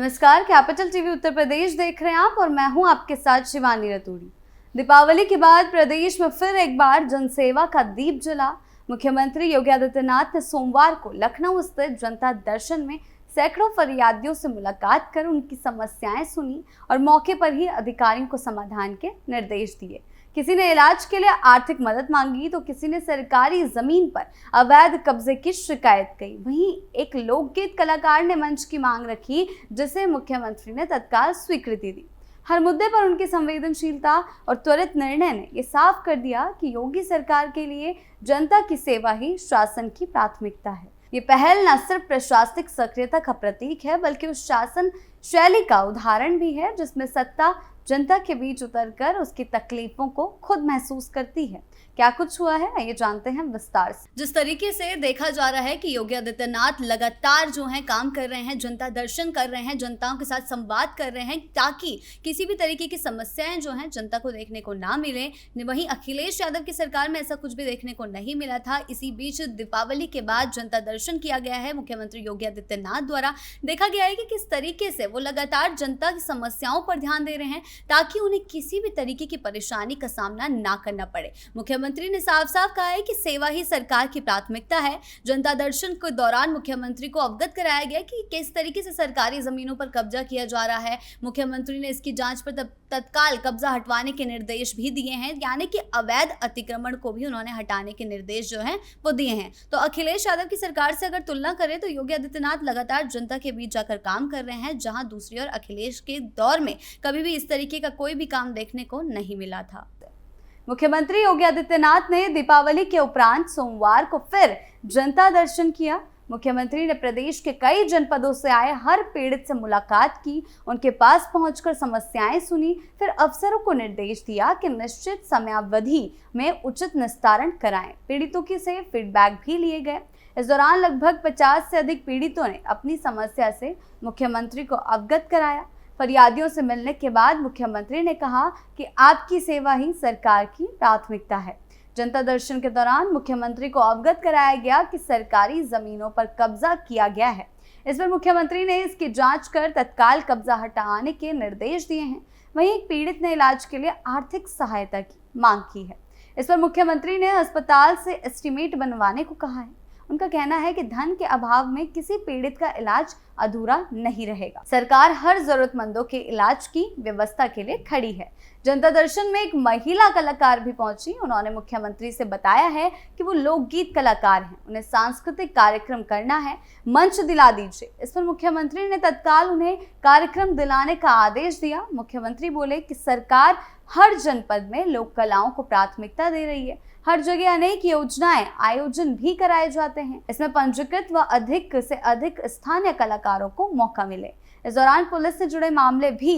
नमस्कार, capital TV Uttar Pradesh देख रहे हैं आप और मैं हूं आपके साथ शिवानी रतूड़ी। दीपावली के बाद प्रदेश में फिर एक बार जनसेवा का दीप जला। मुख्यमंत्री योगी आदित्यनाथ ने सोमवार को लखनऊ स्थित जनता दर्शन में सैकड़ों फरियादियों से मुलाकात कर उनकी समस्याएं सुनी और मौके पर ही अधिकारियों को समाधान के निर्देश दिए। किसी ने इलाज के लिए आर्थिक मदद मांगी तो किसी ने सरकारी जमीन पर अवैध कब्जे की शिकायत की। वहीं एक लोकगीत कलाकार ने मंच की मांग रखी, जिसे मुख्यमंत्री ने तत्काल स्वीकृति दी। हर मुद्दे पर उनकी संवेदनशीलता और त्वरित निर्णय ने ये साफ कर दिया कि योगी सरकार के लिए जनता की सेवा ही शासन की प्राथमिकता है। ये पहल न सिर्फ प्रशासनिक सक्रियता का प्रतीक है, बल्कि उस शासन शैली का उदाहरण भी है जिसमें सत्ता जनता के बीच उतरकर उसकी तकलीफों को खुद महसूस करती है। क्या कुछ हुआ है, आइए जानते हैं विस्तार से। जिस तरीके से देखा जा रहा है कि योगी आदित्यनाथ लगातार जो है काम कर रहे हैं, जनता दर्शन कर रहे हैं, जनताओं के साथ संवाद कर रहे हैं ताकि किसी भी तरीके की समस्याएं जो हैं जनता को देखने को ना मिले। वहीं अखिलेश यादव की सरकार में ऐसा कुछ भी देखने को नहीं मिला था। इसी बीच दीपावली के बाद जनता दर्शन किया गया है मुख्यमंत्री योगी आदित्यनाथ द्वारा। देखा गया है कि किस तरीके से वो लगातार जनता की समस्याओं पर ध्यान दे रहे हैं ताकि उन्हें किसी भी तरीके की परेशानी का सामना ना करना पड़े। मुख्यमंत्री ने साफ साफ कहा है कि सेवा ही सरकार की प्राथमिकता है। जनता दर्शन के दौरान मुख्यमंत्री को अवगत कराया गया कि किस तरीके से सरकारी जमीनों पर कब्जा किया जा रहा है। मुख्यमंत्री ने इसकी जांच पर तत्काल कब्जा हटवाने के निर्देश भी दिए हैं, यानी कि अवैध अतिक्रमण को भी उन्होंने हटाने के निर्देश जो हैं वो दिए हैं। तो अखिलेश यादव की सरकार से अगर तुलना करें तो योगी आदित्यनाथ लगातार जनता के बीच जाकर काम कर रहे हैं, जहां दूसरी ओर अखिलेश के दौर में कभी भी इस तरीके का कोई भी काम देखने को नहीं मिला था। मुख्यमंत्री योगी आदित्यनाथ ने दीपावली के उपरांत सोमवार को फिर जनता दर्शन किया। मुख्यमंत्री ने प्रदेश के कई जनपदों से आए हर पीड़ित से मुलाकात की, उनके पास पहुंचकर समस्याएं सुनी, फिर अफसरों को निर्देश दिया कि निश्चित समयावधि में उचित निस्तारण कराएं। पीड़ितों की से फीडबैक भी लिए गए। इस दौरान लगभग 50 से अधिक पीड़ितों ने अपनी समस्या से मुख्यमंत्री को अवगत कराया। फरियादियों से मिलने के बाद मुख्यमंत्री ने कहा कि आपकी सेवा ही सरकार की प्राथमिकता है। जनता दर्शन के दौरान मुख्यमंत्री को अवगत कराया गया कि सरकारी जमीनों पर कब्जा किया गया है। इस पर मुख्यमंत्री ने इसकी जांच कर तत्काल कब्जा हटाने के निर्देश दिए हैं। वहीं एक पीड़ित ने इलाज के लिए आर्थिक सहायता की मांग की है। इस पर मुख्यमंत्री ने अस्पताल से एस्टीमेट बनवाने को कहा है। उनका कहना है कि धन के अभाव में किसी पीड़ित का इलाज अधूरा नहीं रहेगा। सरकार हर जरूरतमंदों के इलाज की व्यवस्था के लिए खड़ी है। जनता दर्शन में एक महिला कलाकार भी पहुंची। उन्होंने मुख्यमंत्री से बताया है कि वो लोकगीत कलाकार हैं, उन्हें सांस्कृतिक कार्यक्रम करना है, मंच दिला दीजिए। इस पर मुख्यमंत्री ने तत्काल उन्हें कार्यक्रम दिलाने का आदेश दिया। मुख्यमंत्री बोले कि सरकार हर जनपद में लोक कलाओं को प्राथमिकता दे रही है। हर जगह अनेक योजनाएं आयोजन भी कराए जाते हैं। इसमें पंजीकृत व अधिक से अधिक स्थानीय कलाकारों को मौका मिले। इस दौरान पुलिस से जुड़े मामले भी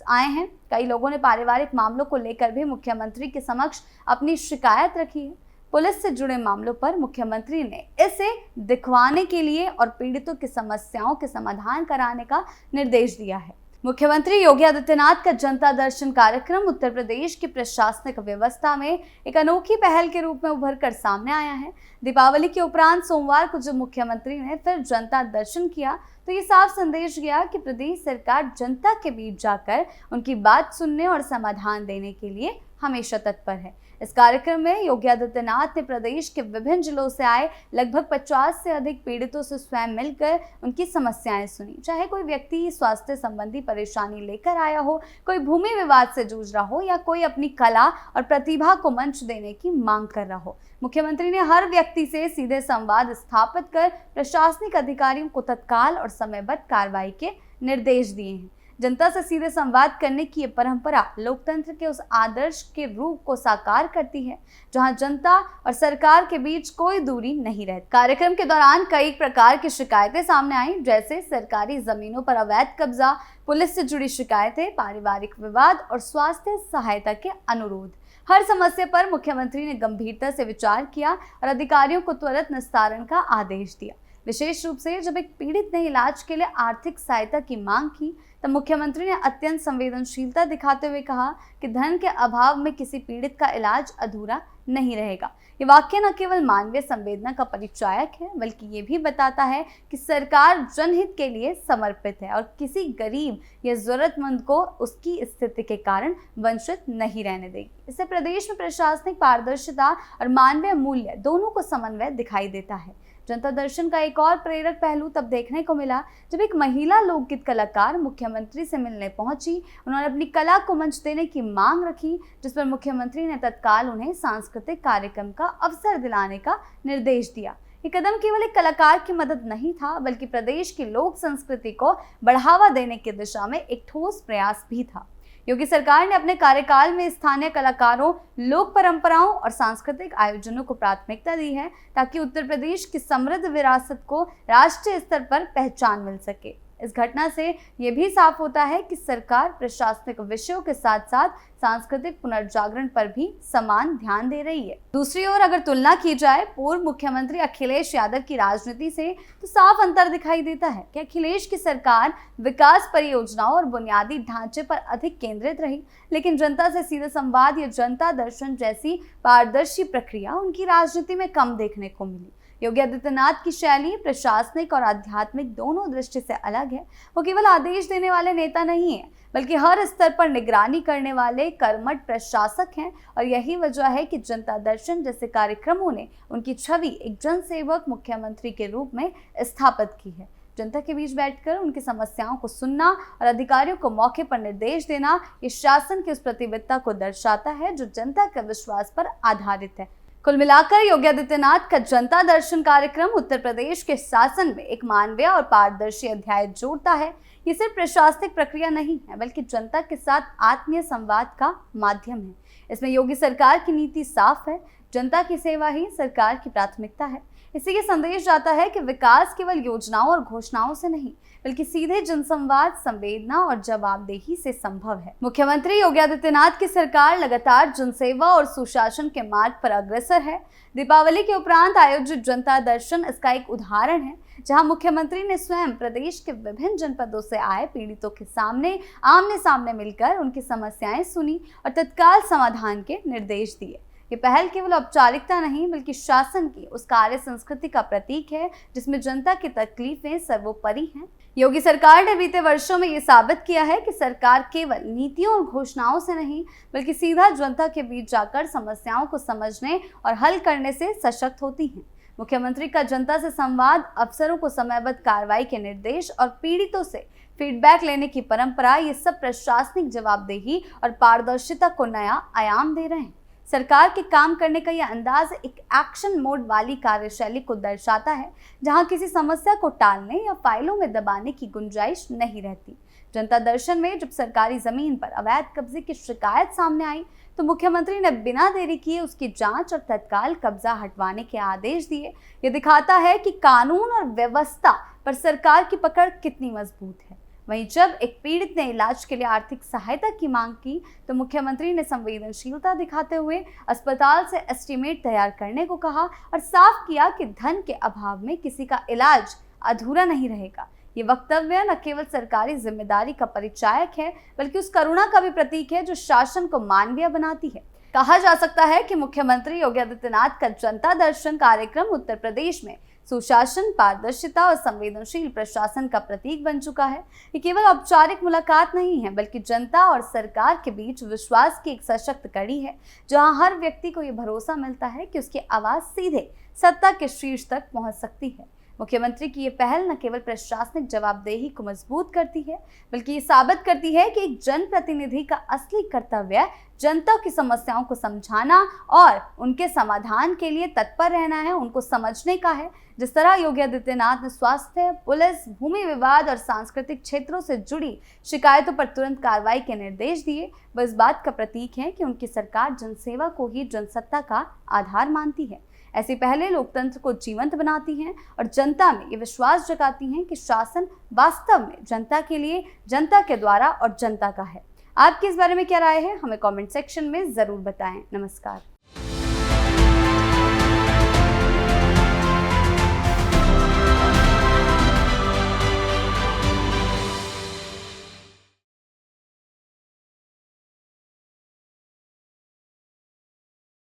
आए हैं। कई लोगों ने पारिवारिक मामलों को लेकर भी मुख्यमंत्री के समक्ष अपनी शिकायत रखी है। पुलिस से जुड़े मामलों पर मुख्यमंत्री ने इसे दिखवाने के लिए और पीड़ितों की समस्याओं के समाधान कराने का निर्देश दिया है। मुख्यमंत्री योगी आदित्यनाथ का जनता दर्शन कार्यक्रम उत्तर प्रदेश की प्रशासनिक व्यवस्था में एक अनोखी पहल के रूप में उभर कर सामने आया है। दीपावली के उपरांत सोमवार को जब मुख्यमंत्री ने फिर जनता दर्शन किया तो ये साफ संदेश गया कि प्रदेश सरकार जनता के बीच जाकर उनकी बात सुनने और समाधान देने के लिए हमेशा तत्पर है। इस कार्यक्रम में योगी आदित्यनाथ ने प्रदेश के विभिन्न जिलों से आए लगभग 50 से अधिक पीड़ितों से स्वयं मिलकर उनकी समस्याएं सुनी। चाहे कोई व्यक्ति स्वास्थ्य संबंधी परेशानी लेकर आया हो, कोई भूमि विवाद से जूझ रहा हो या कोई अपनी कला और प्रतिभा को मंच देने की मांग कर रहा हो, मुख्यमंत्री ने हर व्यक्ति से सीधे संवाद स्थापित कर प्रशासनिक अधिकारियों को तत्काल और समयबद्ध कार्रवाई के निर्देश दिए हैं। जनता से सीधे संवाद करने की ये परंपरा लोकतंत्र के उस आदर्श के रूप को साकार करती है जहां जनता और सरकार के बीच कोई दूरी नहीं रहती। कार्यक्रम के दौरान कई प्रकार की शिकायतें सामने आईं, जैसे सरकारी जमीनों पर अवैध कब्जा, पुलिस से जुड़ी शिकायतें, पारिवारिक विवाद और स्वास्थ्य सहायता के अनुरोध। हर समस्या पर मुख्यमंत्री ने गंभीरता से विचार किया और अधिकारियों को त्वरित निस्तारण का आदेश दिया। विशेष रूप से जब एक पीड़ित ने इलाज के लिए आर्थिक सहायता की मांग की तब मुख्यमंत्री ने अत्यंत संवेदनशीलता दिखाते हुए कहा कि धन के अभाव में किसी पीड़ित का इलाज अधूरा नहीं रहेगा। ये वाक्य न केवल मानवीय संवेदना का परिचायक है बल्कि ये भी बताता है कि सरकार जनहित के लिए समर्पित है और किसी गरीब या जरूरतमंद को उसकी स्थिति के कारण वंचित नहीं रहने देगी। इससे प्रदेश में प्रशासनिक पारदर्शिता और मानवीय मूल्य दोनों को समन्वय दिखाई देता है। जनता दर्शन का एक और प्रेरक पहलू तब देखने को मिला जब एक महिला लोकगीत कलाकार मुख्यमंत्री से मिलने पहुंची। उन्होंने अपनी कला को मंच देने की मांग रखी, जिस पर मुख्यमंत्री ने तत्काल उन्हें सांस्कृतिक कार्यक्रम का अवसर दिलाने का निर्देश दिया। ये कदम केवल एक कलाकार की मदद नहीं था बल्कि प्रदेश की लोक संस्कृति को बढ़ावा देने की दिशा में एक ठोस प्रयास भी था। योगी सरकार ने अपने कार्यकाल में स्थानीय कलाकारों, लोक परंपराओं और सांस्कृतिक आयोजनों को प्राथमिकता दी है ताकि उत्तर प्रदेश की समृद्ध विरासत को राष्ट्रीय स्तर पर पहचान मिल सके। इस घटना से ये भी साफ होता है कि सरकार प्रशासनिक विषयों के साथ साथ सांस्कृतिक पुनर्जागरण पर भी समान ध्यान दे रही है। दूसरी ओर अगर तुलना की जाए पूर्व मुख्यमंत्री अखिलेश यादव की राजनीति से तो साफ अंतर दिखाई देता है कि अखिलेश की सरकार विकास परियोजनाओं और बुनियादी ढांचे पर अधिक केंद्रित रही, लेकिन जनता से सीधे संवाद या जनता दर्शन जैसी पारदर्शी प्रक्रिया उनकी राजनीति में कम देखने को मिली। योगी आदित्यनाथ की शैली प्रशासनिक और आध्यात्मिक दोनों दृष्टि से अलग है। वो केवल आदेश देने वाले नेता नहीं है बल्कि हर स्तर पर निगरानी करने वाले कर्मठ प्रशासक हैं और यही वजह है कि जनता दर्शन जैसे कार्यक्रमों ने उनकी छवि एक जनसेवक मुख्यमंत्री के रूप में स्थापित की है। जनता के बीच बैठकर उनकी समस्याओं को सुनना और अधिकारियों को मौके पर निर्देश देना ये शासन की उस प्रतिबद्धता को दर्शाता है जो जनता के विश्वास पर आधारित है। कुल मिलाकर योगी आदित्यनाथ का जनता दर्शन कार्यक्रम उत्तर प्रदेश के शासन में एक मानवीय और पारदर्शी अध्याय जोड़ता है। ये सिर्फ प्रशासनिक प्रक्रिया नहीं है बल्कि जनता के साथ आत्मीय संवाद का माध्यम है। इसमें योगी सरकार की नीति साफ है, जनता की सेवा ही सरकार की प्राथमिकता है। इससे ये संदेश जाता है कि विकास केवल योजनाओं और घोषणाओं से नहीं बल्कि सीधे जनसंवाद, संवेदना और जवाबदेही से संभव है। मुख्यमंत्री योगी आदित्यनाथ की सरकार लगातार जनसेवा और सुशासन के मार्ग पर अग्रसर है। दीपावली के उपरांत आयोजित जनता दर्शन इसका एक उदाहरण है, जहां मुख्यमंत्री ने स्वयं प्रदेश के विभिन्न जनपदों से आए पीड़ितों के सामने आमने सामने मिलकर उनकी समस्याएं सुनी और तत्काल समाधान के निर्देश दिए। ये पहल केवल औपचारिकता नहीं बल्कि शासन की उस कार्य संस्कृति का प्रतीक है जिसमें जनता की तकलीफें सर्वोपरि हैं। योगी सरकार ने बीते वर्षों में ये साबित किया है कि सरकार केवल नीतियों और घोषणाओं से नहीं बल्कि सीधा जनता के बीच जाकर समस्याओं को समझने और हल करने से सशक्त होती है। मुख्यमंत्री का जनता से संवाद, अफसरों को समयबद्ध कार्रवाई के निर्देश और पीड़ितों से फीडबैक लेने की परंपरा, ये सब प्रशासनिक जवाबदेही और पारदर्शिता को नया आयाम दे रहे हैं। सरकार के काम करने का यह अंदाज एक एक्शन मोड वाली कार्यशैली को दर्शाता है, जहां किसी समस्या को टालने या फाइलों में दबाने की गुंजाइश नहीं रहती। जनता दर्शन में जब सरकारी जमीन पर अवैध कब्जे की शिकायत सामने आई तो मुख्यमंत्री ने बिना देरी किए उसकी जांच और तत्काल कब्जा हटवाने के आदेश दिए। ये दिखाता है कि कानून और व्यवस्था पर सरकार की पकड़ कितनी मजबूत है। वहीं जब एक पीड़ित ने इलाज के लिए आर्थिक सहायता की मांग की तो मुख्यमंत्री ने संवेदनशीलता दिखाते हुए अस्पताल से एस्टीमेट तैयार करने को कहा और साफ किया कि धन के अभाव में किसी का इलाज अधूरा नहीं रहेगा। ये वक्तव्य न केवल सरकारी जिम्मेदारी का परिचायक है बल्कि उस करुणा का भी प्रतीक है जो शासन को मानवीय बनाती है। कहा जा सकता है कि मुख्यमंत्री योगी आदित्यनाथ का जनता दर्शन कार्यक्रम उत्तर प्रदेश में सुशासन, पारदर्शिता और संवेदनशील प्रशासन का प्रतीक बन चुका है। ये केवल औपचारिक मुलाकात नहीं है बल्कि जनता और सरकार के बीच विश्वास की एक सशक्त कड़ी है, जहां हर व्यक्ति को ये भरोसा मिलता है कि उसकी आवाज सीधे सत्ता के शीर्ष तक पहुंच सकती है। मुख्यमंत्री की ये पहल न केवल प्रशासनिक जवाबदेही को मजबूत करती है बल्कि ये साबित करती है कि एक जनप्रतिनिधि का असली कर्तव्य जनता की समस्याओं को समझाना और उनके समाधान के लिए तत्पर रहना है, उनको समझने का है। जिस तरह योगी आदित्यनाथ ने स्वास्थ्य, पुलिस, भूमि विवाद और सांस्कृतिक क्षेत्रों से जुड़ी शिकायतों पर तुरंत कार्रवाई के निर्देश दिए, वह इस बात का प्रतीक है कि उनकी सरकार जनसेवा को ही जनसत्ता का आधार मानती है। ऐसी पहले लोकतंत्र को जीवंत बनाती हैं और जनता में ये विश्वास जगाती हैं कि शासन वास्तव में जनता के लिए, जनता के द्वारा और जनता का है। आपकी इस बारे में क्या राय है, हमें कमेंट सेक्शन में जरूर बताएं। नमस्कार।